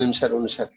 నిమిషాలు, 2 నిమిషాలు.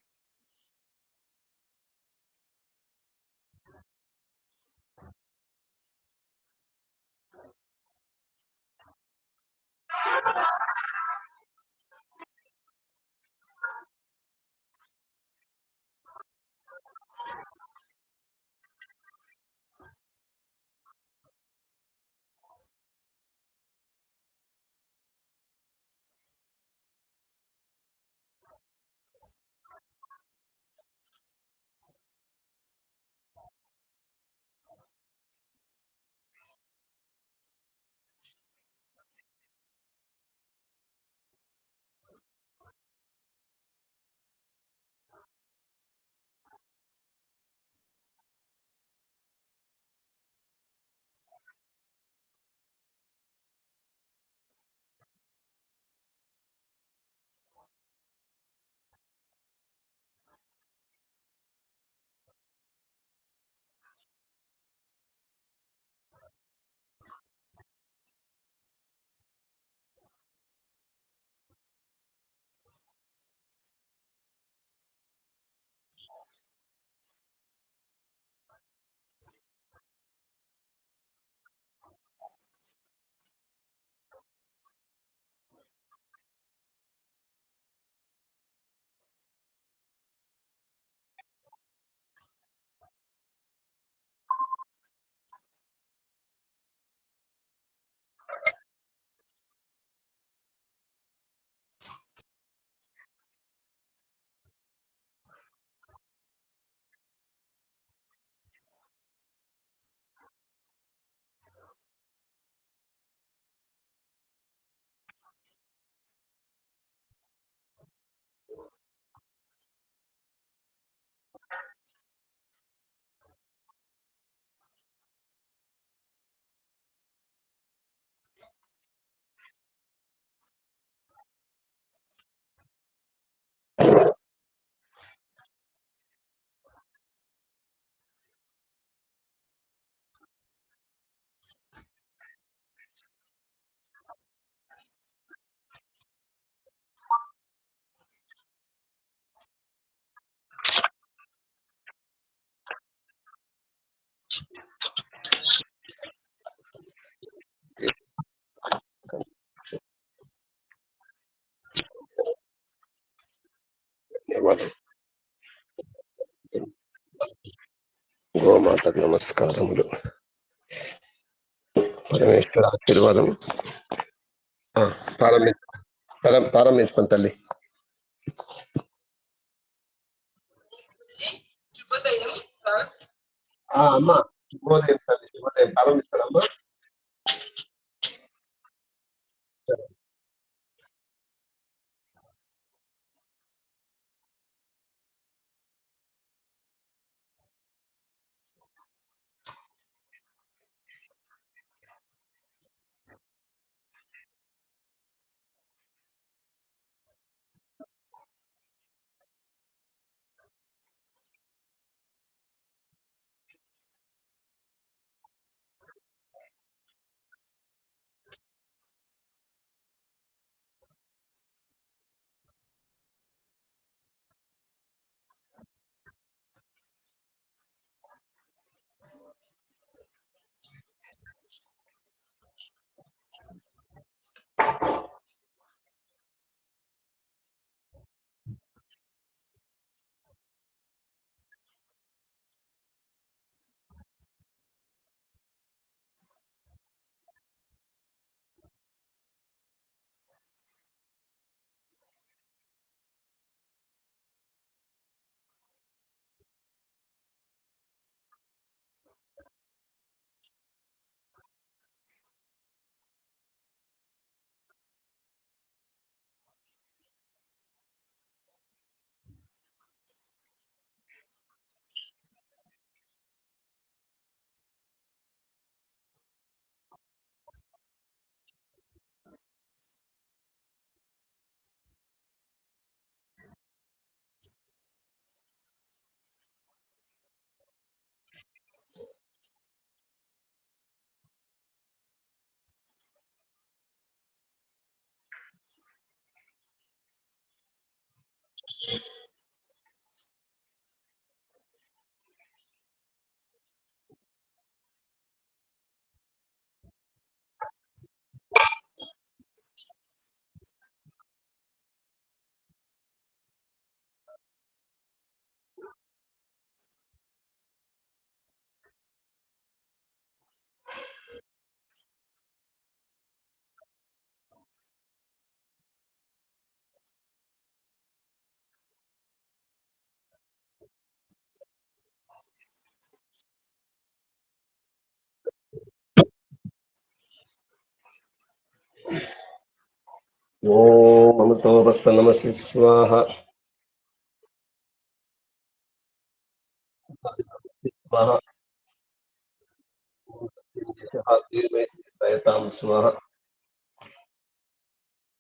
ధన్యవాదాలు. గోమాతకు నమస్కారములు. పరమేశ్వర ఆశీర్వాదం. ఆ! ప్రారంభి ప్రారంభించుకోండి తల్లి. అమ్మా శుభోదయం తల్లి. శుభోదయం. ప్రారంభిస్తారమ్మా? సరే. ఓం అమృతోపస్థ నమసి స్వాహ. స్వాహ. ప్రయతాం స్వాహ.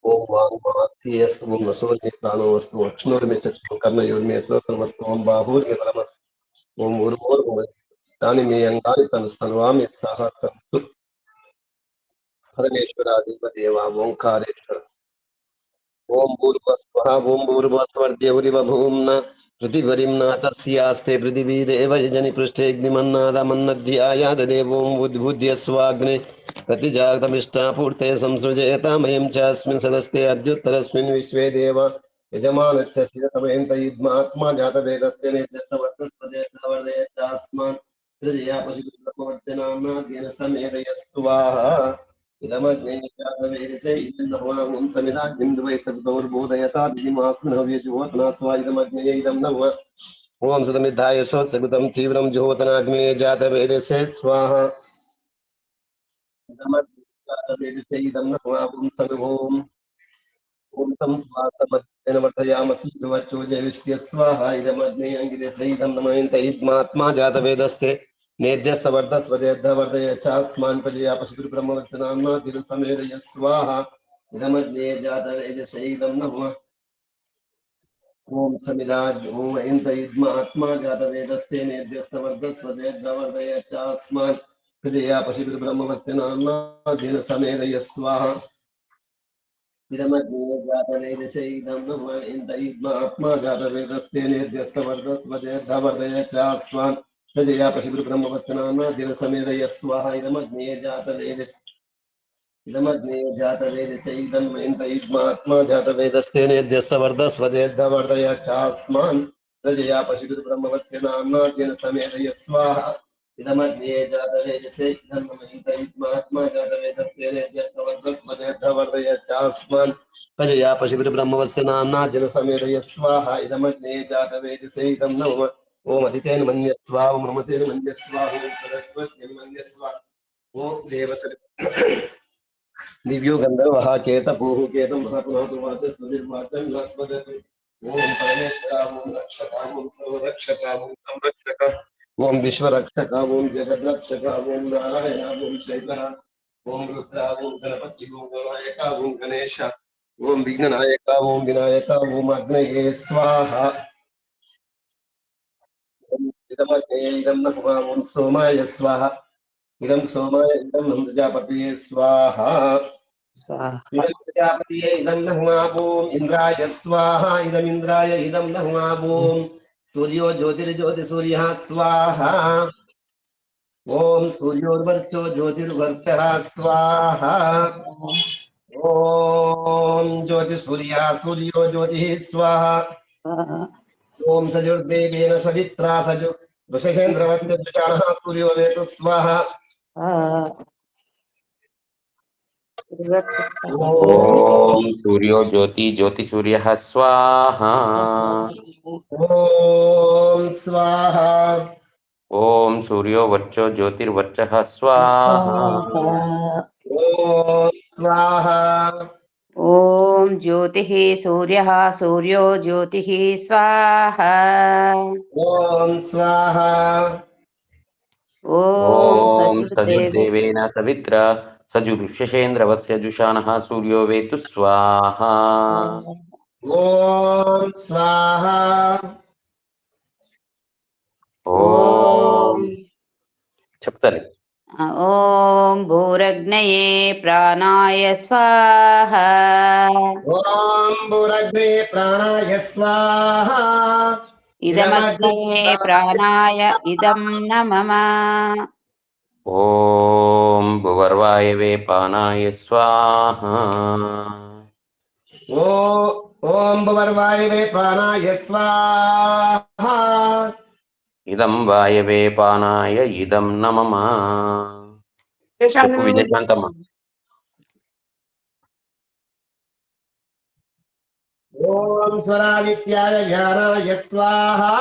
ఓం వాంగ్మహత్యేస్తు ఓం నసోజి ప్రాణోస్తు అక్ష్ణోర్మిస్తు కర్ణయోర్మే శ్రోత్రమస్తు ఓం బాహూర్మిమలమస్తు ఓం తాని మీ అంగాని తను స్తన్వామి స్వాహ సంతు పరమేశ్వరాధిపదేవ ఓంకారేశ్వర. ఓం భూర్భువః ఓం భూర్భువస్వర్దేవరివ భూమ్న పృథివరిం తస్యాస్తే పృథివీదేవ యజని పృష్ఠేऽగ్నిమన్నాదమన్నధ్యాయాదదేవోం ఉద్బుధ్యస్వాగ్నే प्रतिजातमिष्टापूर्ते संसृजेतामयं चास्मिन् सदस्ते अद्युत्तरस्मिन् विश्वे देव यजमानस्य तमयन्त युग्मात्मा जातवेदस्य निर्दिष्टवर्तस्पदेतावर्तयश्चास्मान् सृजया पशुपतिनाम्ना येन समेदयस्तु वाः इदमग्ने जातवेदसे इदं समिदाग्निं द्वै सवितोर्बोधयता दिमास्मिन् हव्यजुहोतना स्वा इदमग्ने इदं नमः ओम सदमिद्धाय स्वसवितं तीव्रं ज्योतनाग्ने जातवेदसे स्वाहा स्वाहा इदमग्ने अंगिरसैदं नमयन्तैद्मात्मा जातवेदस्ते नेद्यस्तवर्धस्वदेद्धवर्धय चास्मान् पर्यापशुब्रह्मवत्सनाम्ना तिरुसमेदय स्वाहा इदमग्ने जातवेदसैदं नमः ओम समिदाज ओम इंद्र इद्मात्मा जातवेदस्ते नेद्यस्तवर्धस्वदेद्धवर्धय चास्मान् पर्यापशुब्रह्मवत्सनाम्ना तिरुसमेदय स्वाहा इदमग्ने जातवेदसे इदं नमः इन्द्रयिद्मात्मा जातवेदस्ते निर्द्यस्तवर्धस्वदेद्धवर्धय चास्मान् प्रजया पशुब्रह्मवत्सनाम्ना दिनसमेदय स्वाहा इदमग्ने जातवेदसे इदमग्ने जातवेदसे इदं इन्द्रयिद्मात्मा जातवेदस्ते निर्द्यस्तवर्धस्वदेद्धवर्धय चास्मान् प्रजया पशुब्रह्मवत्सनाम्ना दिनसमेदय स्वाहा इदमग्ने जातवेदसे इदं इन्द्रयिद्मात्मा जातवेदस्ते निर्द्यस्तवर्धस्वदेद्धवर्धय चास्मान् प्रजया पशुब्रह्मवस्य नाम्ना जनसमेदय स्वाहा इदमग्ने जातवेदसे इदं नमः ओम अदितेन मन्यस्वा ओम ममतेन मन्यस्वा ओम सरस्वत्येन मन्यस्वा ओम देवसर दिव्यो गन्धर्वः केतपुः केतं महापुरातुवाचस्पतिर्वाचं लस्पदति ओम परमेश्वरा ओम रक्षका ओम सर्वरक्षका ओम संरक्षका ओम विश्वरक्षका ओम जगद्रक्षका ओम नारायण ओम शंकरा ओम रुद्रा ओम गणपति ओम गणायका ओम गणेश ओम विघ्ननायक ओम विनायक ओम अग्नये स्वाहा इदं नमः ओम सोमाय स्वाहा इदं सोमाय इदं प्रजापतये स्वाहा स्वाहा इदं प्रजापतये इदं नमः ओम इंद्राय स्वाहा इदं इंद्राय इदं नमः ओम सूर्यो ज्योतिर्ज्योतिसूर्यः स्वाहा ओम सूर्योर्वर्चो ज्योतिर्वर्चः स्वाहा ओम ज्योतिसूर्या सूर्यो ज्योतिः स्वाहा ओम सजुर्देवेन सवित्रा सजु वृषेन्द्रवत्यजुषाणः सूर्यो वेतु स्वाहा ओम सूर्यो ज्योति ज्योति सूर्यः स्वाहा ओम स्वाहा ओम सूर्यो वर्चो ज्योतिर्वर्चः स्वाहा ओम स्वाहा ओम ज्योतिः सूर्यः सूर्यो ज्योतिः स्वाहा ओम स्वाहा ओम ओम सजुर्देव सजुर्देवेन सवित्रा सजुर्षेन्द्रवस्य जुषाणः सूर्यो वेतु स्वाहा ओम स्वाहा ओम ओम చెప్తాను ओम भूरग्नये प्राणाय स्वाहा ओम भूरग्ने प्राणाय स्वाहा इदमग्ने प्राणाय इदं नमः ओम भुवर्वायवे पानाय स्वाहा ओम भुवर्वायवे प्राणाय स्वाहा इदं वायवे पानाय इदं नमः చెప్పు విజయశాంతమ్మ ओम स्वरादित्याय ज्ञानाय स्वाहा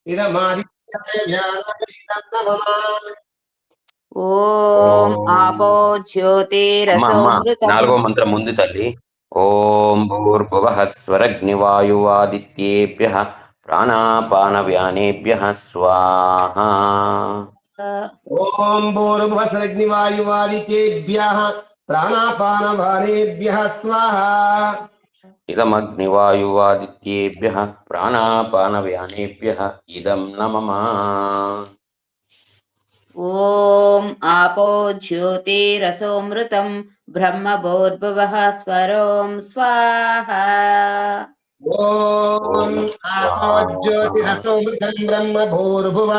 इदमादित्याय ज्ञानाय इदं नमः ओम आपो అమ్మ ज्योतिरसो అమ్మ मृतम् నాలుగో మంత్రం ముందు తల్లి ఓం భూర్భువః స్వరగ్నివాయువాదిత్యేభ్యః ప్రాణాపానవ్యానేభ్యः స్వాహా. ఓం భూర్భువస్సరగ్నివాయువాదితేభ్యః ప్రాణాపానవానేభ్యः స్వాహా. ఇదమగ్నివాయువాదిత్యేభ్యः ప్రాణాపానవ్యానేభ్యः ఇదం నమమ. ఓం ఆపో జ్యోతిరసోమృతం బ్రహ్మభూర్భువః స్వరోం స్వాహా. ఓం ఆపో జ్యోతిరసోమృతం బ్రహ్మ భూర్భువ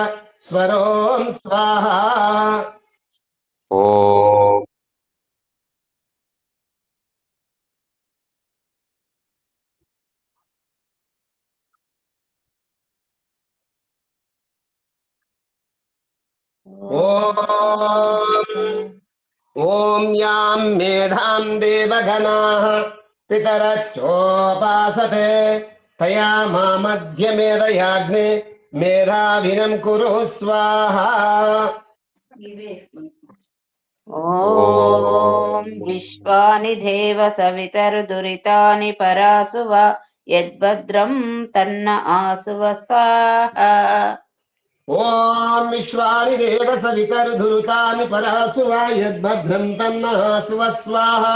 స్వరోం స్వాహా. ఓం ఓం యాం మేధాం దేవగణాః పితరచ్చోపాసతే తయా మామధ్యమేధయాగ్నే మేధావినం కురు స్వాహా. ఓం విశ్వాని దేవ సవితర్దురితాని పరాసువ యద్భద్రం తన్న ఆసువ స్వాహా. ఓం విశ్వాని దేవ సవితర్ధురుతాని పరాసువ యద్భద్రం తన్నాసువ స్వాహా.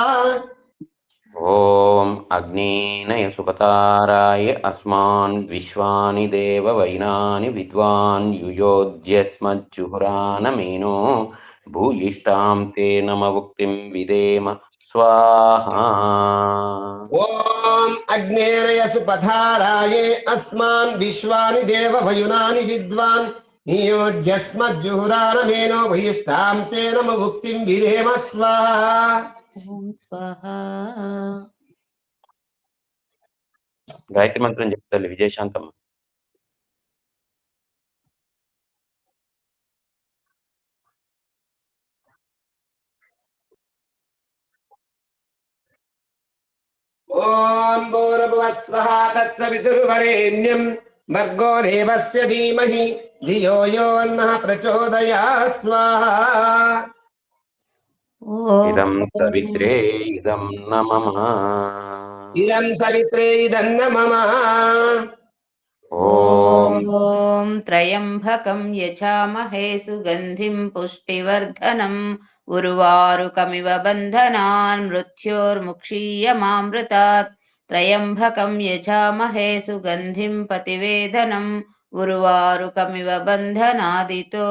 ఓం అగ్నేనయ సుపతారాయ అస్మాన్ విశ్వాని దేవ వైనాని విద్వాన్ యుయోధ్యస్మజ్జుహురానమేనో భూయిష్టాం తే నమవుక్తిం విదేమ స్వాహా. ఓం అగ్నేరయసు పథారాయే అస్మాన్ విశ్వాని దేవ వయునాని విద్వాన్ నియోజ్యస్మజ్జుహురానమేనో భయిష్టాం తే నమ భుక్తిం విరేమ స్వాహా. ఓం స్వాహా. గాయత్రి మంత్రం చెప్తారు విజయశాంతమ్మ. ఓం భూర్భువస్వః తత్సవితుర్వరేణ్యం భర్గో దేవస్య ధీమహి ధియో యో నః ప్రచోదయాత్ స్వాహా. ఇదం సవిత్రే ఇదం నమమ. ఇదం సవిత్రే ఇదన్న మమ. ఓం ఓం త్రయంబకం యజామహే సుగంధిం పుష్టివర్ధనం ఉర్వారుకమివ బంధనాన్ మృత్యోర్ముక్షీయమామృతాత్. త్రయంబకం యజామహే సుగంధిం పతివేదనం ఉర్వారుకమివ బంధనాదితో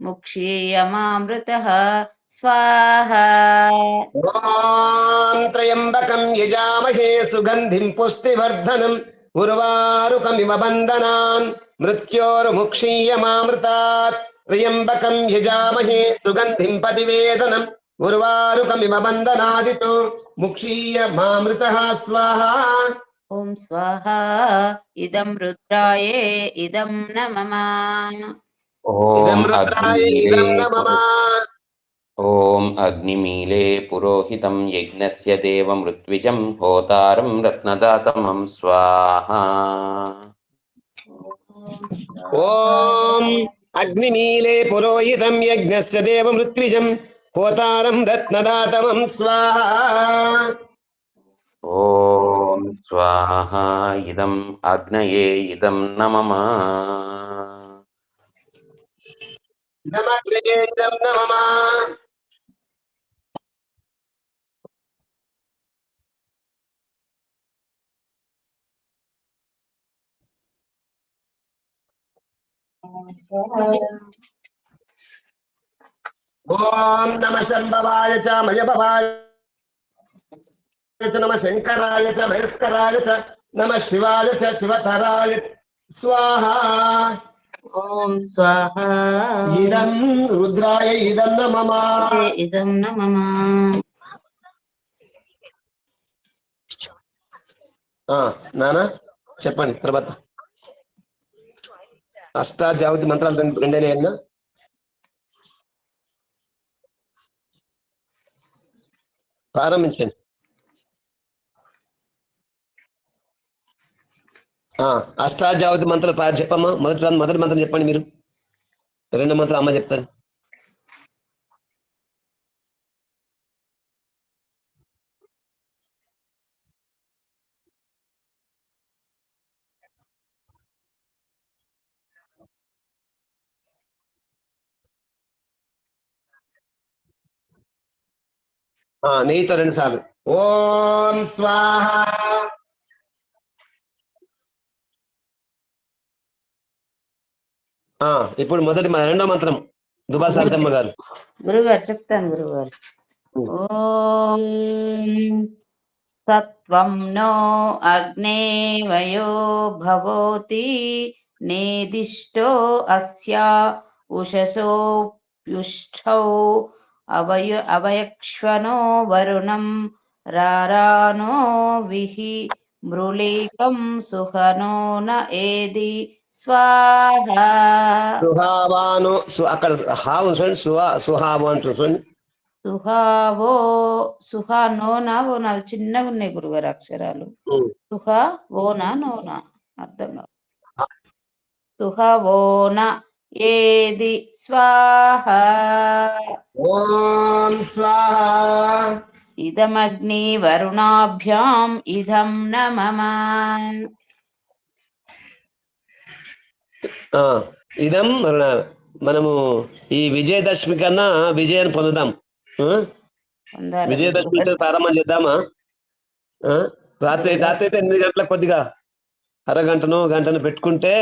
ముక్షీయమామృతః స్వాహా. ఓం త్రయంబకం యజామహే సుగంధిం పుష్టివర్ధనం ఉర్వారుకమివ బంధనాన్ మృత్యోర్ముక్షీయమామృతాత్. త్రయంబకం యజామహే సుగంధిం పతివేదనం ఉర్వారుకమివ బంధనాదితో ముక్షీయమామృతః స్వాహా. ఓం స్వాహా. ఇదం రుద్రాయే ఇదం న మమ. ఇదం ఓం రుద్రాయ ఇదం న మమ. ఓం అగ్నిమీలే పురోహితం యజ్ఞస్య దేవమృత్విజం హోతారం రత్నదాతమం స్వాహా. ఓం అగ్నిమీలే పురోహితం యజ్ఞస్య దేవమృత్విజం హోతారం రత్నదాతమం స్వాహా. ఓం స్వాహా. ఇదం అగ్నయే ఇదం నమమ. ఇదమగ్నయే ఇదం న మమ. ఓం నమ శంభవాయ చ మయభవాయ చ నమ శంకరాయ చ మహేశ్వరాయ చ నమ శివాయ చ శివతరాయ స్వాహా. ఓం స్వాహా. ఇదం రుద్రాయ ఇదం న మమ. ఇదం న మమ. నానా చెప్పండి తర్వాత. అష్టాధ్యావతి మంత్రాలు రెండేనే అన్నా. ప్రారంభించండి. అష్టాధ్యావతి మంత్రాలు చెప్పమ్మా. మొదటి మంత్రం చెప్పండి మీరు. రెండో మంత్రం అమ్మ చెప్తారు. నెయ్యితో 2 సార్లు. ఓం స్వాహ. ఇప్పుడు రెండో మంత్రం దుబాసాలతమ్మ గారు. గురుగారు చెప్తాను గురుగారు. ఓం సత్వం నో అగ్నే వయో భవోతి నేదిష్టో అస్యా ఉషసోప్యుష్టౌ అవయక్ష్వనో వరుణం రారానో విహి మృళీకం సుహనో న ఏది స్వాహా. సుహావాను అక్కడ హావు చూడండి, సుహావు అంటారు చూడండి. సుహావో సుహా నోనా ఓనా చిన్నగా ఉన్నాయి గురుగారు అక్షరాలు. సుహా ఓనా నోనా అర్థం కాదు. సుహవోన ఏది స్వాహ. ఓం స్వాహ. ఇదమగ్ని వరుణాభ్యాం ఇదం న మమ. ఇదం మనము ఈ విజయదశమి కన్నా విజయాన్ని పొందుదాం. విజయదశమి ప్రారంభం చేద్దామా? రాత్రి అయితే 8 గంటలకు కొద్దిగా అరగంటను గంటను పెట్టుకుంటే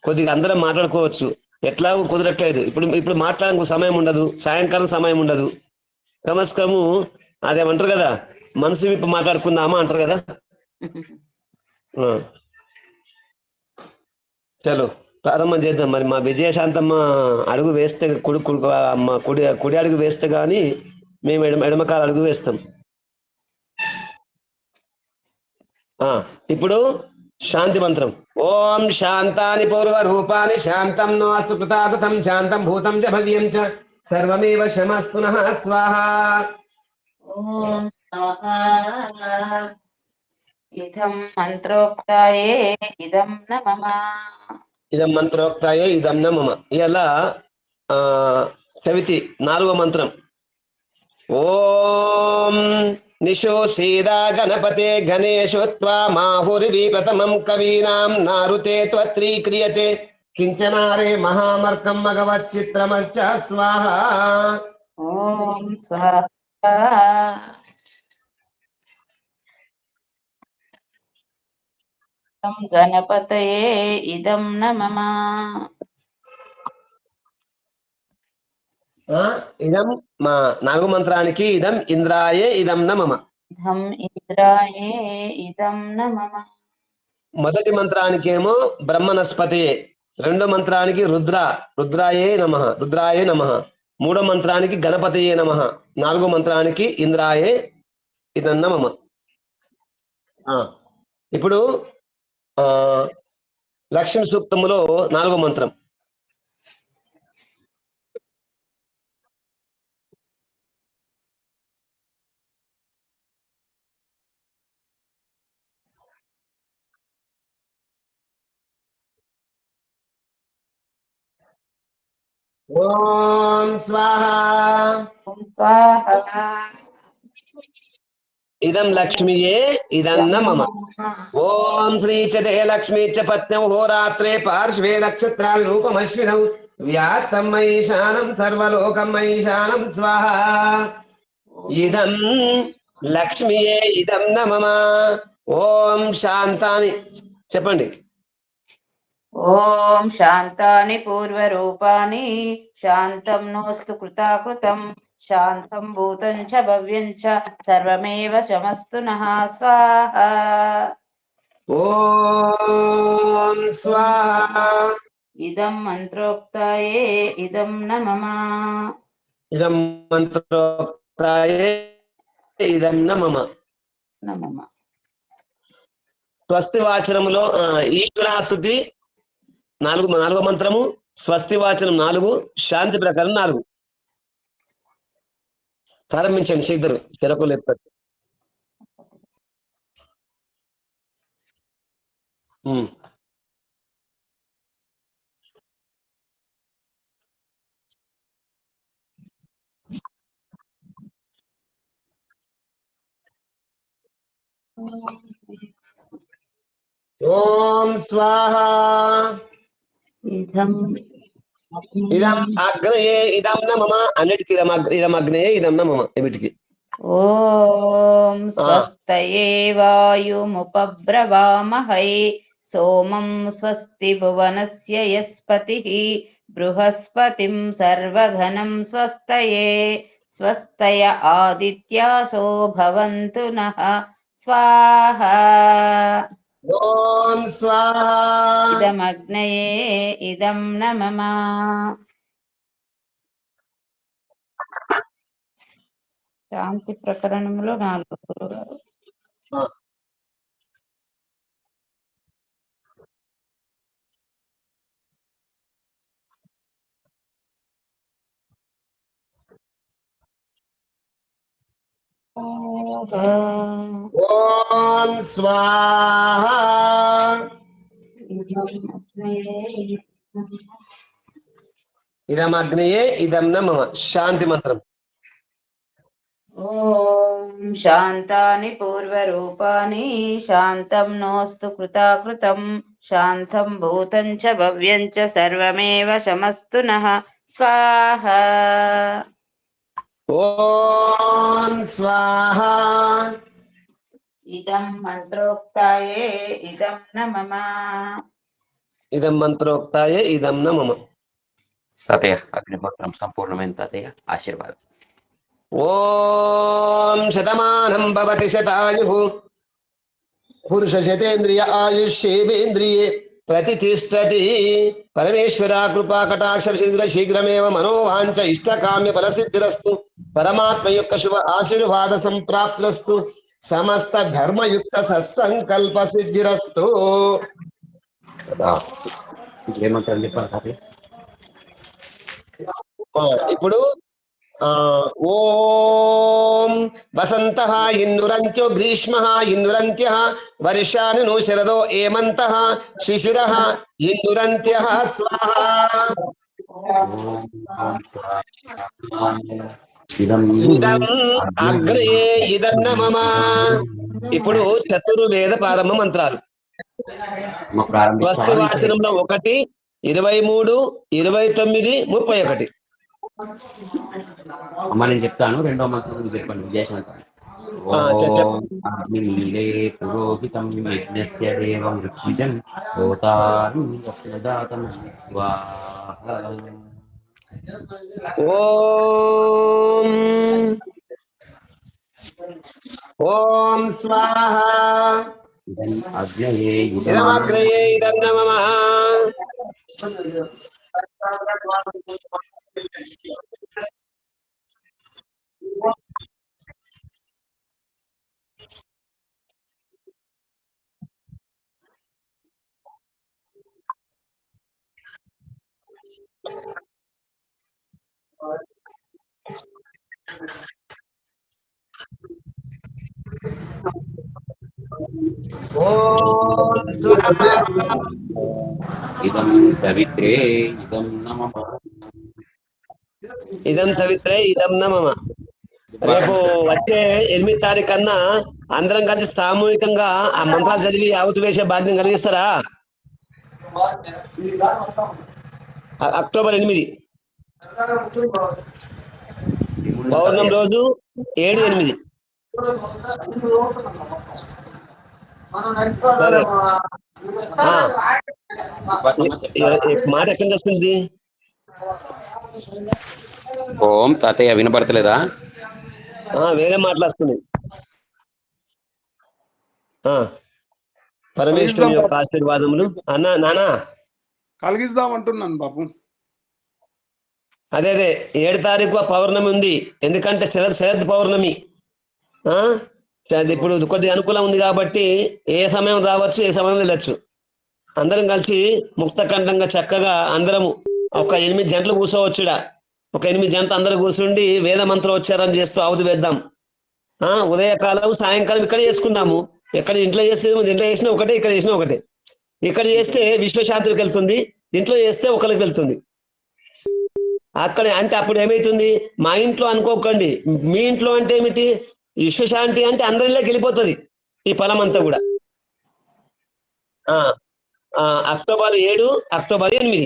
కొద్దిగా అందరం మాట్లాడుకోవచ్చు. ఎట్లాగో కుదరట్లేదు, ఇప్పుడు మాట్లాడడానికి సమయం ఉండదు, సాయంకాలం సమయం ఉండదు. కమస్కము అదేమంటారు కదా, మనసు విప్పి మాట్లాడుకుందామా అంటారు కదా. చలో ప్రారంభం చేద్దాం. మరి మా విజయశాంతమ్మ అడుగు వేస్తే కుడి అడుగు వేస్తే గాని మేము ఎడమకాల అడుగు వేస్తాం. ఇప్పుడు శాంతి మంత్రం. ఓం శాంతాని పూర్వ రూపాని శాంతం నో అస్తు కృతాకృతం శాంతం భూతం చ భవ్యం చ సర్వమేవ శమస్తునః స్వాహ. ఓం స్వాహా. ఇదం మంత్రోక్తాయే ఇదం న మమ. ఇదం మంత్రోక్తాయే ఇదం న మమ. ఇలా చవితి 4వ మంత్రం. ఓం నిశోసీదా గణపతే గణేశో త్వా మాహుర్వి ప్రథమం కవీనాం నారుతే త్వత్రీక్రియతే కించనారే మహామర్కం మగవచ్చిత్రమర్చ స్వాహ. ఓం స్వాహా. గణపతయే ఇదం న మమ. ఇదం మా 4వ మంత్రానికి ఇదం ఇంద్రాయే ఇదం న మమ. ఇదం ఇంద్రాయే ఇదం న మమ. మొదటి మంత్రానికేమో బ్రహ్మనస్పతియే, రెండో మంత్రానికి రుద్రాయే నమః, మూడో మంత్రానికి గణపతియే నమః, 4వ మంత్రానికి ఇంద్రాయే ఇదన్న మమ. ఇప్పుడు లక్ష్మీ సూక్తములో 4వ మంత్రం. ఓం స్వాహా. ఇదం లక్ష్మీయే ఇదన్న మమ. ఓం శ్రీ చదే లక్ష్మీ చ పత్నౌ హోరాత్రే పార్శ్వే నక్షత్రాల్ రూపమశ్వినౌ వ్యాత్తం మహిషానం సర్వలోకం మహిషానం స్వాహా. ఇదం లక్ష్మీయే ఇదం న మమ. ఓం శాంతాని చెప్పండి. ఓం శాంతాని పూర్వరూపాని శాంతం నోస్తు కృతాకృతం శాంతం భూతం చ భవ్యం చ సర్వమేవ శమస్తునః స్వాహా. ఓం స్వాహా. ఇదం మంత్రోక్తాయే ఇదం న మమ. ఇదం మంత్రోక్తాయే ఇదం న మమ. స్వస్తి వాచనములో ఈశ్వరాస్తుతి 4వ మంత్రము, స్వస్తి వాచనం 4, శాంతి ప్రకారం 4. ప్రారంభించండి శ్రీధరు చెరకులు ఎత్తారు. ఓం స్వాహా. ఇదం అగ్నయే ఇదం న మమ. అన్నిటికీ ఇదం అగ్నయే ఇదం న మమ. వీటికి ఓం స్వస్తయే వాయుముపబ్రవామహై సోమం స్వస్తి భువనస్య యస్పతిః బృహస్పతిం సర్వఘనం స్వస్తయే స్వస్తయ ఆదిత్యాసో భవంతు నః స్వాహా. ఓం స్వాహా. ఇదమగ్నయే ఇదం నమః. శాంతి ప్రకరణంలో 4 గురుగారు. ఓం స్వాహా. ఇదమగ్నయే ఇదం నమః. శాంతి మంత్రం. ఓం శాంతాని పూర్వరూపాని శాంతం నోస్తు కృతాకృతం శాంతం భూతం చ భవ్యం చ సర్వమేవ శమస్తు నః స్వాహా. ఓం స్వాహా. ఇదం మంత్రోక్తాయే ఇదం నమః. ఇదం మంత్రోక్తాయే ఇదం నమః. తాతయ్య అగ్నిహోత్రం సంపూర్ణమైన తాతయ్య ఆశీర్వాదం. ఓం శతమానం భవతి శతాయుః పురుష శతేంద్రియ ఆయుష్యేవేంద్రియే ప్రతిష్టతి. పరమేశ్వర కృపా కటాక్ష శీఘ్రమేవ మనోవాంఛ ఇష్టకామ్య ఫలసిద్ధిరస్తు. పరమాత్మ యొక్క శుభ ఆశీర్వాద సంప్రాప్తిరస్తు. సమస్త ధర్మయుక్త సత్సంకల్ప సిద్ధిరస్తు. ఏమంటారు తాతయ్య? ఇప్పుడు ఓం వసంతః ఇందురంత్యో గ్రీష్మః ఇందురంత్యః వర్షాని ను శరదో ఏమంతః శిశిరః ఇందురంత్యః స్వాహా. ఇదం ఇదం అగ్నయే ఇదం నమః. ఇప్పుడు చతుర్వేద ప్రారంభ మంత్రాలు. స్వస్తి వాచనంలో 1, 23, 29, 31. అమ్మ నేను చెప్తాను, రెండో మంత్రం చెప్పండి. విజయశాంతి. చెప్పు. ఓం అగ్నిమీలే పురోహితం యజ్ఞస్య దేవం ఋత్విజం హోతారం వస్త్రదాతం స్వాహా. ఓం ఓం స్వాహా. ఇదం అగ్నయే ఇదమగ్నయే ఇదం నమః. ఓం స్వాహా. ఇదం సవిత్రే ఇదం నమః. ఇదం సవిత్రే ఇదం నమః. రేపు వచ్చే 8 తారీఖు కన్నా అందరం కలిసి సామూహికంగా ఆ మంత్రాలు చదివి ఆవుతి వేసే భాగ్యం కలిగిస్తారా? అక్టోబర్ 8 పౌర్ణమి రోజు 7, 8. సరే. మాట ఎక్కడి నుంచి వస్తుంది? ఓం తాతయ్య వినపడతలేదా? వేరే మాట్లాడుతుంది. పరమేశ్వరుని యొక్క ఆశీర్వాదములు. నానా కలిగిద్దాం అంటున్నాను బాబు. అదే 7 తారీఖు పౌర్ణమి ఉంది. ఎందుకంటే శరద్ పౌర్ణమి. ఇప్పుడు కొద్దిగా అనుకూలం ఉంది కాబట్టి ఏ సమయం రావచ్చు, ఏ సమయం వెళ్ళచ్చు. అందరం కలిసి ముక్తకంఠంగా చక్కగా అందరము ఒక 8 గంటలు కూర్చోవచ్చుడా. ఒక 8 గంటలు అందరూ కూర్చుండి వేద మంత్రోచ్చారం చేస్తూ ఆవుతి వేద్దాం. ఉదయకాలం సాయంకాలం ఇక్కడ చేసుకుందాము. ఎక్కడ ఇంట్లో చేసినా ఒకటే, ఇక్కడ చేసినా ఒకటే. ఇక్కడ చేస్తే విశ్వశాంతికి వెళ్తుంది, ఇంట్లో చేస్తే ఒకరికి వెళ్తుంది. అక్కడ అంటే అప్పుడు ఏమైతుంది, మా ఇంట్లో అనుకోకండి, మీ ఇంట్లో అంటే ఏమిటి, విశ్వశాంతి అంటే అందరిలోకి వెళ్ళిపోతుంది ఈ ఫలం అంతా కూడా. October 7, October 8.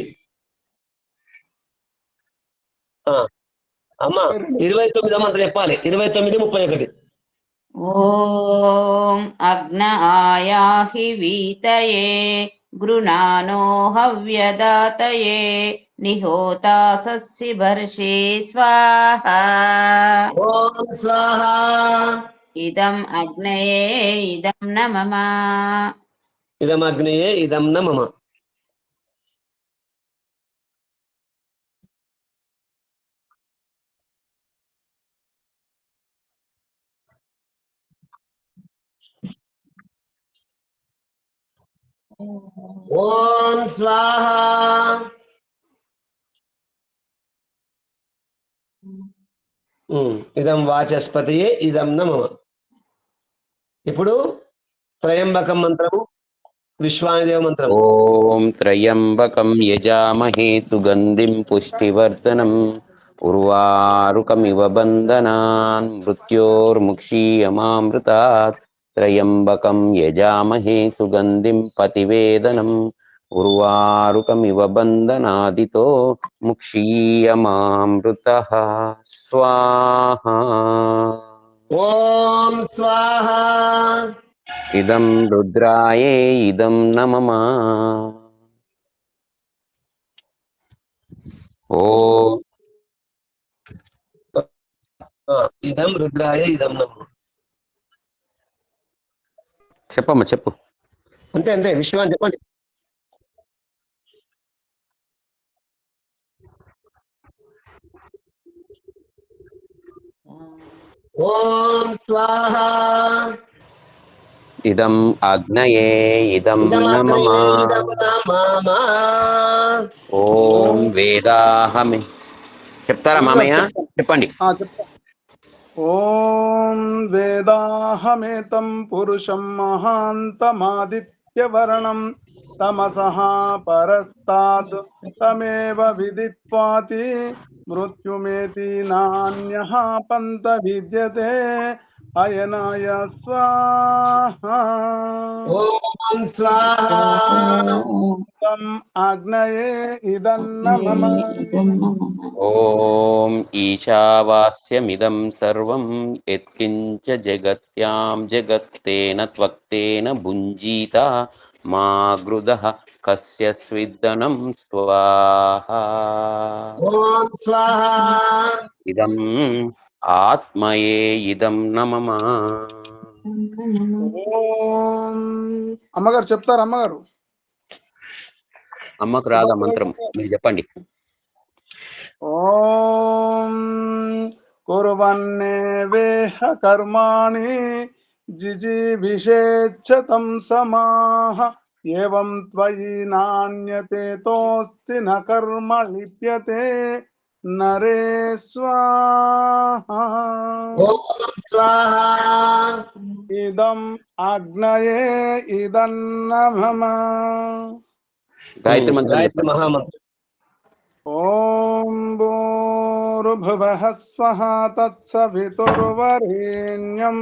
అమ్మా 29 మంత్రం చెప్పాలి. 29:31. ఓం అగ్నాయాహి వీతయే గృణానో హవ్యదాతయే నిహోతా సస్సి భర్షే స్వాహా. ఓం స్వాహా. ఇదం అగ్నయే ఇదం న మమ. ఇదం అగ్నయే ఇదం న మమ. ఓం స్వాహా. ఇదం వాచస్పతియే ఇదం న మమ. ఇప్పుడు త్రయంబకం మంత్రము, విశ్వాదేవ మంత్రము. ఓం త్రయంబకం యజామహే సుగంధిం పుష్టివర్ధనం ఉర్వారుకమివ బంధనాన్ మృత్యోర్ముక్షీయమామృతాత్. త్రయంబకం యజామహే సుగంధిం పతివేదనం ఉర్వారుకమివ బంధనాదితో ముక్షీయమామృతః. స్వాహా. ఓం స్వాహా. ఇదం రుద్రాయే ఇదం న మమ. ఓ ఇదం రుద్రాయ ఇదం న మమ. చెప్పమ్మా చెప్పు. అంతే అంతే, విశ్వాన్ని చెప్పండి. ఓం స్వాహా. ఇదం ఆగ్నయే ఇదం ఇదం న మమ. అగ్నయే ఇదం న మమ. ఓం వేదాహమి. చెప్తారా గురుగారు మామయ్య? చెప్తాను. చెప్పండి. చెప్తా. ఓం వేదాహమేతం పురుషం మహాంతమాదిత్యవర్ణం తమసః పరస్తాద్ తమేవ విదిత్వాతి మృత్యుమేతి నాన్యః పంత విద్యతే అయనాయ స్వాహా. ఓం స్వాహా. ఇదం ఆగ్నయే ఇదం న మమ. ఓం ఈశావాస్యమిదం సర్వం యత్కించ జగత్యాం జగత్తేన త్వక్తేన భుంజీత మా గృదః కస్య స్విద్దనం స్వాహా. ఓం స్వాహా. ఇదం ఆత్మయే ఇదం న మమ. ఓం అమ్మగారు చెప్తారు. అమ్మగారు అమ్మకు రాదా మంత్రం? మీరు చెప్పండి. ఓం కుర్వన్నేవేహ కర్మాణి జిజీవిషేచ్ఛతం సమాహ ఏవం త్వయి నాణ్యతేతోస్తి న కర్మ లిప్యతే నరే స్వాహా. ఓం స్వాహా. ఇదం ఆగ్నయే ఇదం న మమ. గాయత్రి మంత్రం గాయత్రి చెప్పండి. మహామంత్రం. ఓం భూర్భువః స్వః తత్సవితుర్వరేణ్యం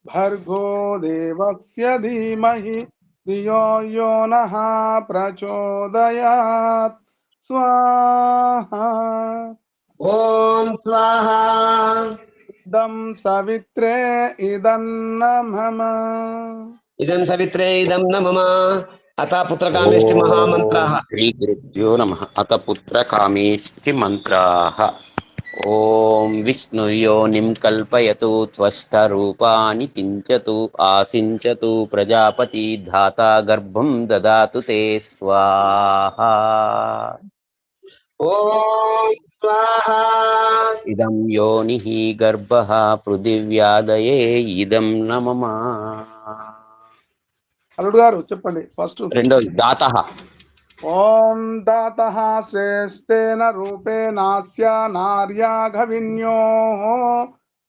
భర్గో దేవస్య ధీమహి ధియో యో నః ప్రచోదయాత్. స్వాహా. ఓం స్వాహా. ఇదం సవిత్రే ఇదం న మమ. ఇదం సవిత్రే ఇదం న మమ. అత పుత్రకామేష్టి మహామంత్రాః. శ్రీ గురుభ్యో నమః. అత పుత్రకామేష్టి మంత్రాః. ఓం విష్ణుర్యోనిం కల్పయతు త్వష్టరూపాని కించతు ఆసించతు ప్రజాపతి ధాతా గర్భం దదాతు తే స్వాహా. ఓం స్వాహా. ఇదం యోనిః గర్భః పృథివ్యాదయే ఇదం న మమ. అల్లుడు గారు చెప్పండి ఫస్ట్. రెండోది దాతః. ఓం దాతః శ్రేష్టేన రూపేణాస్య నార్యాఘవిన్యో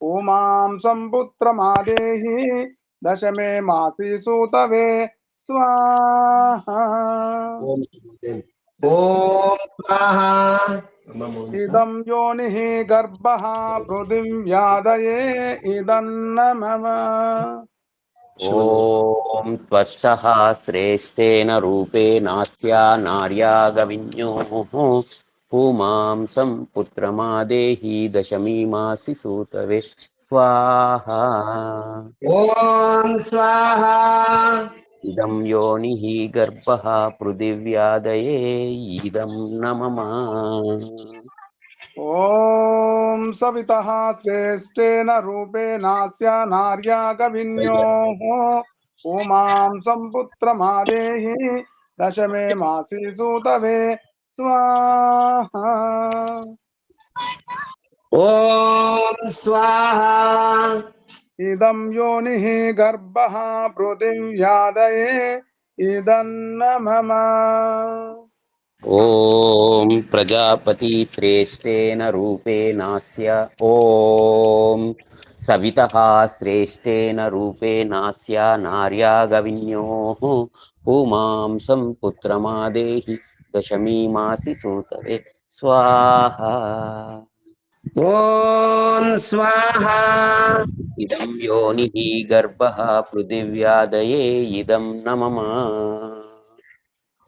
ఉమాం సంపుత్రమాదేహి దశమే మాసి సూతవే. స్వాహా. ఓం స్వాహా. ఇదం యోనిః గర్భః పృథివ్యాదయే ఇదం న మమ. ఓం త్వష్టః శ్రేష్టేన రూపేణాస్యా నార్యాగవిన్యోః पुमांसं पुत्रमादेहि दशमीमासि सूतवे स्वाहा ॐ स्वाहा इदं योनिः गर्भः पृथिव्यादये इदं न मम ॐ सवितः श्रेष्ठेन रूपेणास्य नार्या गविन्योः उमां सम्पुत्रमादेहि दशमे मासि सूतवे स्वाहा ॐ स्वाहा इदं योनिः गर्भः पृथिव्यादये इदन्न मम ॐ प्रजापति श्रेष्ठेन रूपेणास्य ॐ सवितः श्रेष्ठेन रूपेणास्य नार्या गविन्योः पुमांसं पुत्रमादेहि दशमीमासि सूतवे स्वाहा ॐ स्वाहा इदं योनिः गर्भः पृथिव्यादये इदं न मम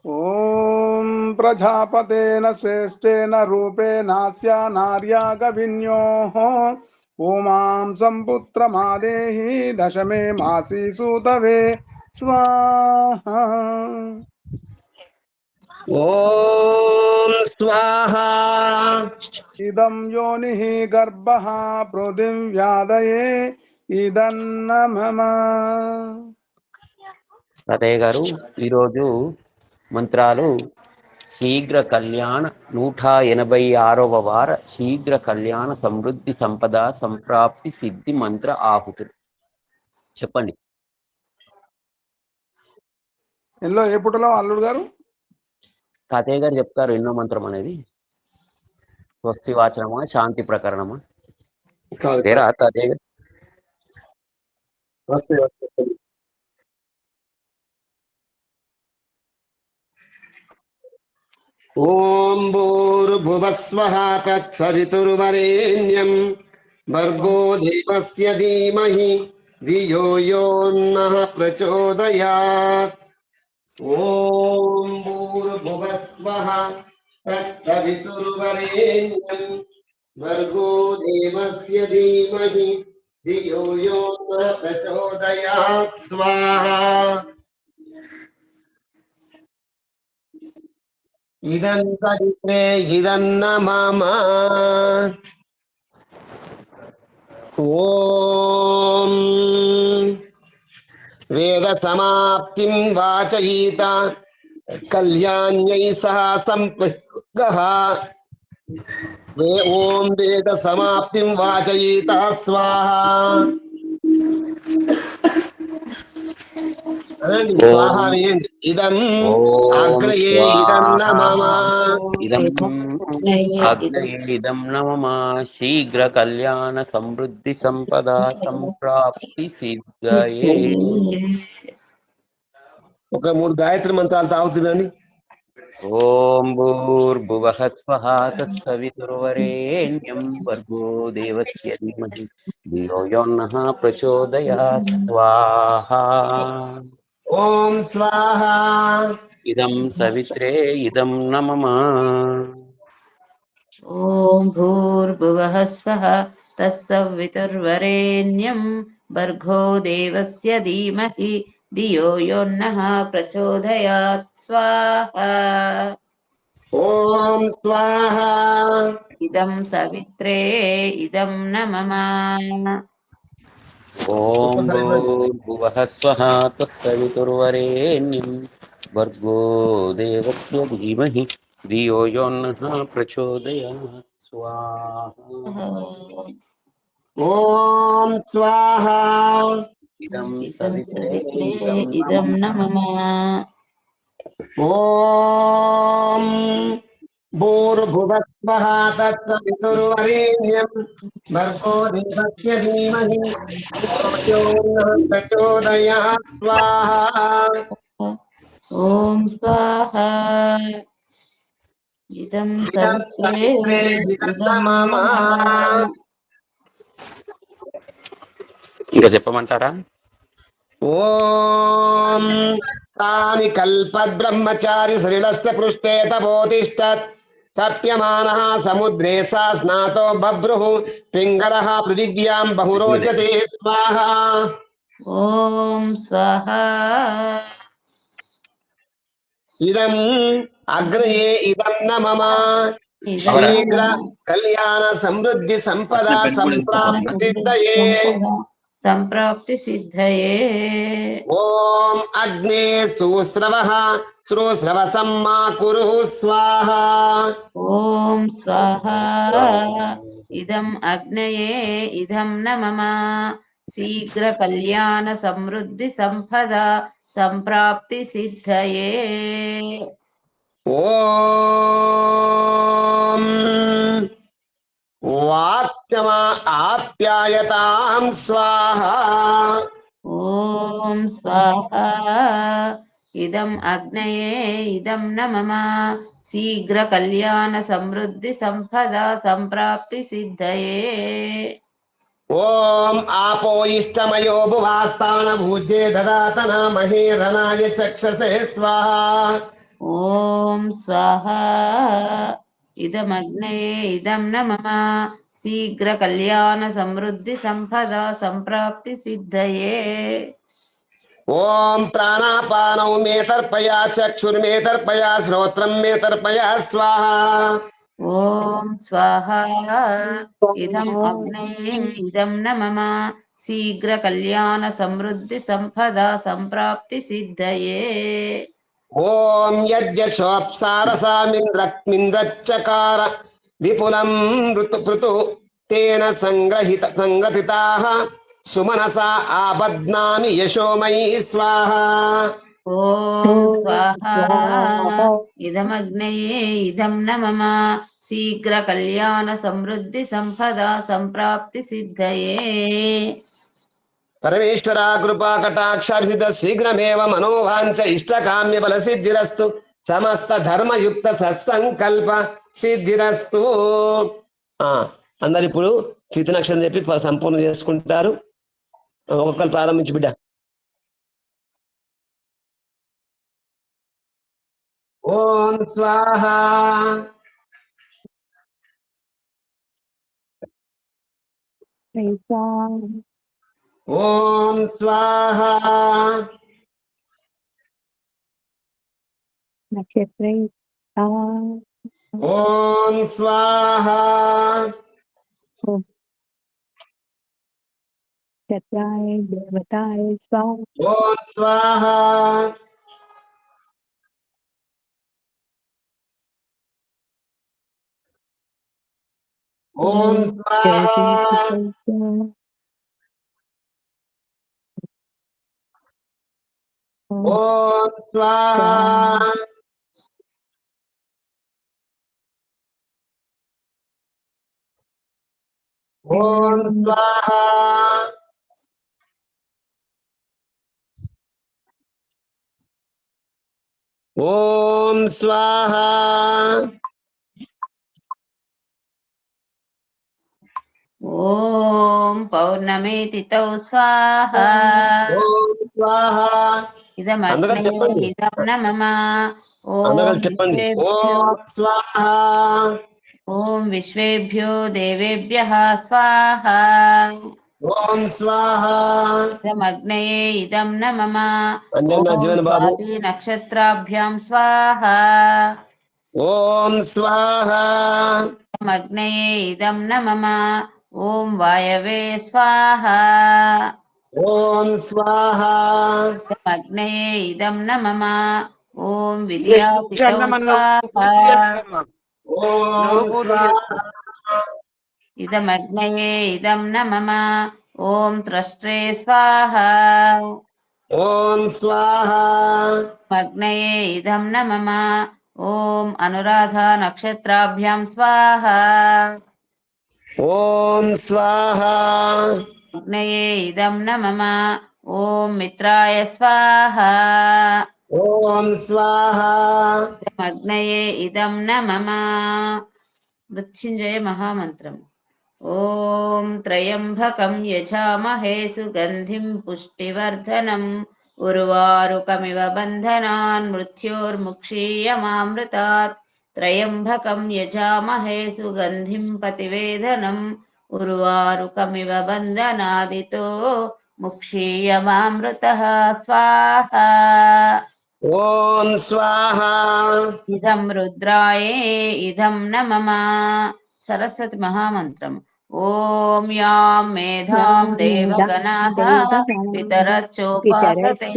ॐ प्रजापतेन श्रेष्ठेन रूपेणास्य नार्या गविन्योः उमां सम्पुत्रमादेहि दशमे मासि सूतवे स्वाहा ॐ स्वाहा इदं योनिः गर्भः पृथिव्यादये इदन्न मम సతయ్య గారు ఈరోజు మంత్రాలు శీఘ్ర కళ్యాణ 186వ వార శీఘ్ర కళ్యాణ సమృద్ధి సంపద సంప్రాప్తి సిద్ధి మంత్ర ఆహుతులు చెప్పండి. ఎల్లో ఏ పుటలో అల్లుడు గారు తాతయ్య గారు చెప్తారు ఎన్నో మంత్రం అనేది. స్వస్తి వాచనమా శాంతి ప్రకరణమా కాదు లేరా తాతయ్య గారు? వస్తే ఓం భూర్భువస్వః తత్సవితుర్వరేణ్యం భర్గో దేవస్య ధీమహి ధియో యో నః ప్రచోదయాత్. ఓం భూర్భువస్వః తత్సవితుర్వరేణ్యం భర్గో దేవస్య ధీమహి ధియో యో నః ప్రచోదయాత్. స్వాహా. ఇదం సవిత్రే ఇదన్న మమ. ఓం వేద సమాప్తిం వాచయిత కళ్యాణ్యై సహ సంపృగః. ఓం వేద సమాప్తిం వాచయిత స్వాహా. అనండి స్వాహా వేయండి. ఇదం అగ్రయే ఇదన్న మమ. ఇదం అగ్నయే ఇదం న మమ శీఘ్ర కళ్యాణ సమృద్ధి సంపద సంప్రాప్తి సిద్ధయే. ఒక 3 గాయత్రి మంత్రాలు తాగుతుందండి. ఓం భూర్భువః స్వః తత్సవితుర్వరేణ్యం భర్గో దేవస్య ధీమహి ధియో యో నః ప్రచోదయాత్. స్వాహా. ఓం స్వాహా. ఇదం సవిత్రే ఇదం న మమ. ఓం భూర్భువః స్వః తత్సవితుర్వరేణ్యం భర్గో దేవస్య ధీమహి ధియో యో నః ప్రచోదయాత్. స్వాహా. ఓం స్వాహా. ఇదం సవిత్రే ఇదం న మమ. ఓం భూర్భువః స్వః తత్సవితుర్వరేణ్యం భర్గో దేవస్య ధీమహి ధియో యో నః ప్రచోదయాత్. స్వాహా. ఓం స్వాహా. ఇదం ఇదం సవిత్రే సవిత్రే ఇదం ఇదం న మమ. ఓం భూర్భువస్వః తత్సవితుర్వరేణ్యం భర్గో దేవస్య ధీమహి ధియో యో నః ప్రచోదయాత్. స్వాహా. ఓం స్వాహా. ఇదం ఇదం సవిత్రే సవిత్రే ఇదం ఇదం మమ. న మమ. ఇంకా చెప్పమంటారా? ఓం తాని కల్పద్బ్రహ్మచారి శ్రీలస్య పృష్ఠే తపోతిష్టత్ तप्यमानः समुद्रे सा स्नातो बभ्रुः पिङ्गलः पृथिव्यां बहु रोचते स्वाहा ॐ स्वाहा इदम् अग्नये इदं न मम इदं शीघ्र कल्याण समृद्धि संपदा संप्राप्ति सिद्धये संप्राप्ति सिद्धये ओम अग्ने सुस्रवः सुस्रवसं मा कुरु स्वाहा ॐ स्वाहा इदम् अग्नये इदं न मम शीघ्र कल्याण समृद्धि संपदा संप्राप्ति सिद्धये ओम वाक्यमा आप्यायतां स्वाहा ॐ स्वाहा इदम् अग्नये इदं न मम शीघ्र कल्याण समृद्धि संपदा संप्राप्ति सिद्धये ओम आपो इष्टमयो भुवास्तान भूजे ददातना महीरनाय चक्षसे स्वाहा ॐ स्वाहा इदमग्नये इदं न मम शीघ्र कल्याण समृद्धि संपदा संप्राप्ति सिद्धये ओम प्राणापानौ मे तर्पया चक्षुर्मे तर्पया श्रोत्रं मे तर्पया स्वाहा ॐ स्वाहा इदम् अग्नये इदं न मम शीघ्र कल्याण समृद्धि संपदा संप्राप्ति सिद्धये ओम यज्ञशोप्सारसामिन्द्रच्चकार विपुलं ऋतु तेन संगठिताः सुमनसा आबध्नामि यशोमयी स्वाहा ॐ स्वाहा इदमग्नये इदं न मम शीघ्र कल्याण समृद्धि संपदा संप्राप्ति सिद्धये परमेश्वरा कृपा कटाक्षार्जित शीघ्रमेव मनोवांच इष्टकाम्य बल सिद्धिरस्तु समस्त धर्मयुक्त सत्संकल्प సిద్ధిరస్తు అందరు ఇప్పుడు కీర్తనాక్షరం చెప్పి సంపూర్ణ చేసుకుంటారు. ఒక్కొక్కరు ప్రారంభించి బిడ్డ. ఓం స్వాహ ఓం స్వాహ నక్షత్రై ఓం స్వాహ క్షత్రాయ దేవతాయ స్వాహ ఓం స్వాహ ఓం స్వాహ ఓం స్వాహ ఓం స్వాహ ఓం స్వాహ ఓం పౌర్ణమి తిథౌ స్వాహా ఓం స్వాహ అందరూ ఇదమగ్నయే చెప్పండి. ఇదం న మమ అందరూ ఓం చెప్పండి. విశ్వేభ్యో ఓం స్వాహ ఓం విశ్వేభ్యో దేవేభ్యః స్వాహా ఓం స్వాహ ఇదమగ్నయే ఇదం న మమ అంజన్న ఓం జీవన్ బాబు స్వాతి నక్షత్రాభ్యాం స్వాహా ఓం స్వాహ ఇదమగ్నయే ఇదం న మమ ఓం వాయవే స్వాహా ఓం స్వాహ ఇదమగ్నయే ఇదం న మమ ఓం విద్యాపితౌ స్వాహా ఓం స్వాహ ఇదమగ్నయే ఇదం న మమ ఓం త్రష్ట్రే స్వాహా ఓం స్వాహ అగ్నయే ఇదం న మమ ఓం అనురాధ నక్షత్రాభ్యాం స్వాహా ఓం స్వాహ అగ్నయే ఇదం న మమ ఓం మిత్రాయ స్వాహా ఓం స్వాహ అగ్నయే ఇదం న మమ మృత్యుంజయ మహామంత్రం ఓం త్రయంబకం యజామహే సుగంధిం పుష్టివర్ధనం ఉర్వారుకమివ బంధనాన్ మృత్యోర్ముక్షీయమామృతాత్ త్రయంబకం యజామహే సుగంధిం ప్రతివేదనం ఉర్వారుకమివ బంధనాదితో ముక్షీయమామృతః స్వాహా. ఓం స్వాహ. ఇదం రుద్రాయే ఇదం న మమ. సరస్వతి మహామంత్రం. ఓం యాం మేధాం దేవగణాః పితరచ్చోపాసతే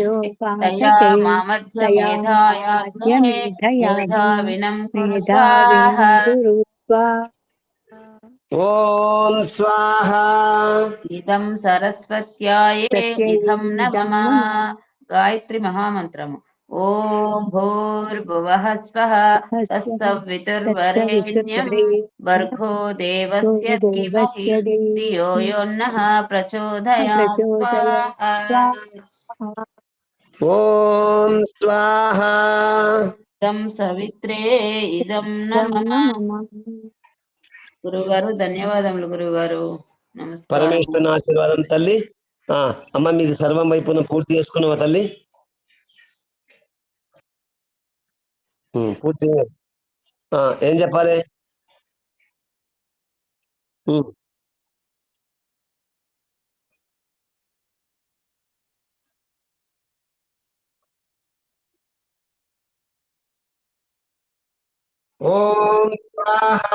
తయా మామధ్య మేధాయాగ్నే మేధావినం కురు స్వాహా. ఓం స్వాహ. ఇదం సరస్వత్యాయే ఇదం న మమ. గాయత్రి మహామంత్రము. ఓం భూర్భువః స్వః తత్సవితుర్వరేణ్యం భర్గో దేవస్య ధీమహి ధియో యో నః ప్రచోదయాత్ స్వాహా. ఓం స్వాహ. ఇదం సవిత్రే ఇదం న మమ. గురుగారు ధన్యవాదములు గురుగారు. నమస్కారం. పరమేశ్వరుని ఆశీర్వాదం తల్లి. అమ్మ మీది సర్వం వైపున పూర్తి చేసుకున్నావా తల్లి? పూర్తి. ఏం చెప్పాలి? ఓం స్వాహ.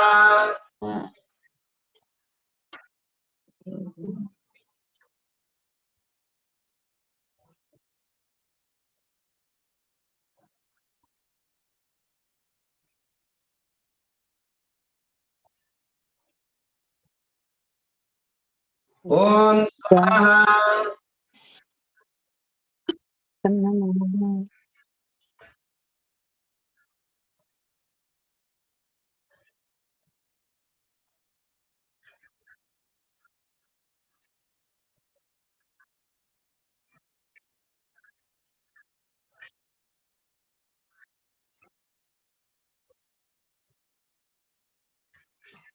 ఓం స్వాహ.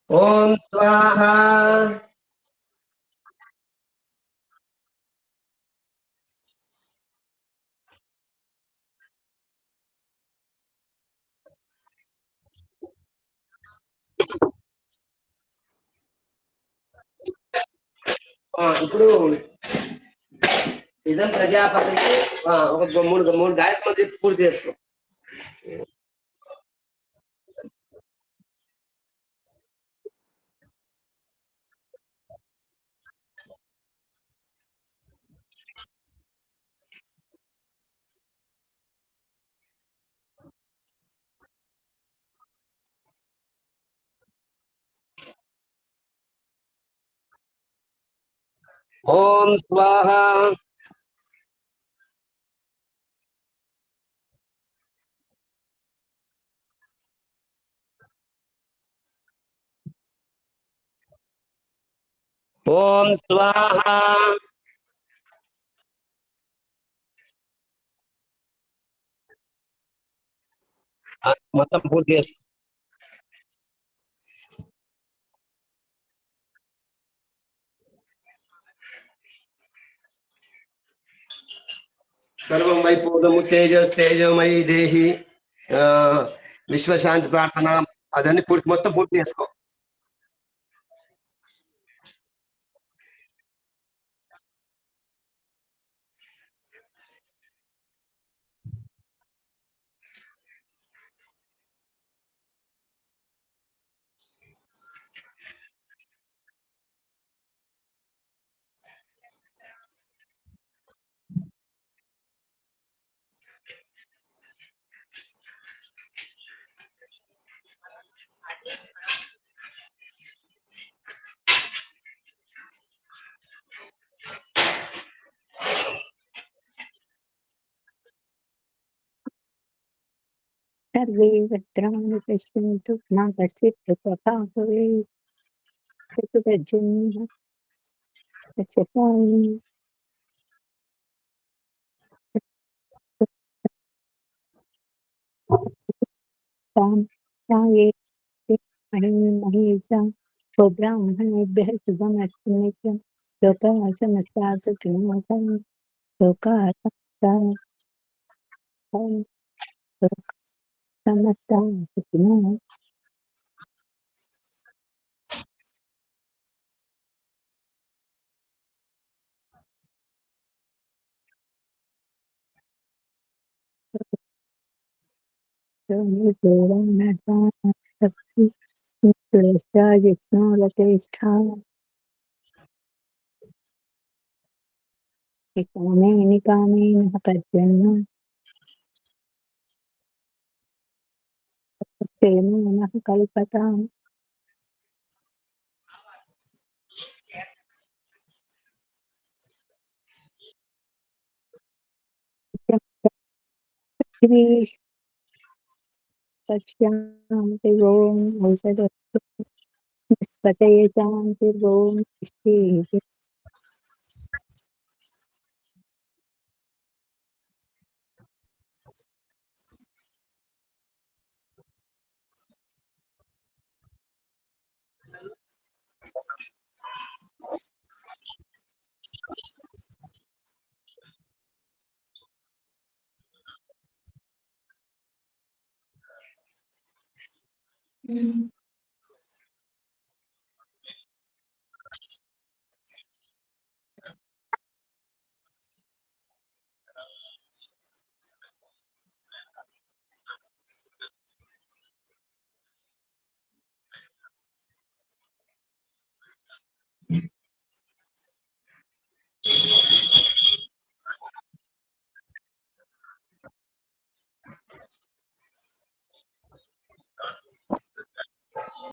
ఓం స్వాహ. ఇప్పుడు ఇదం ప్రజాపతికి ఒక మూడు గాయత్రి మంత్రం పూర్తి చేసుకో. ఓం స్వాహ. ఓం స్వాహ. మొత్తం పూర్తి చేసుకో. సర్వం వైపూర్ణము తేజోమయి దేహి విశ్వశాంతి ప్రార్థన అదన్నీ మొత్తం పూర్తి చేసుకో. सर्वे भद्राणि पश्यन्तु मा कश्चित् दुःखभाग् भवेत्। चतुर्जन्म चत्वारि तां ध्याये महेशा ब्राह्मणेभ्यः शुभमस्तु नित्यं लोकाः समस्ताः सुखिनः भवन्तु लोकाः समस्ताः समस्ता सुखिनो कामे निकामे पश्यन् प्रेम कल्पताम् पश्यान्ति गों औषधस्पतये शान्ति गों तिष्ठेति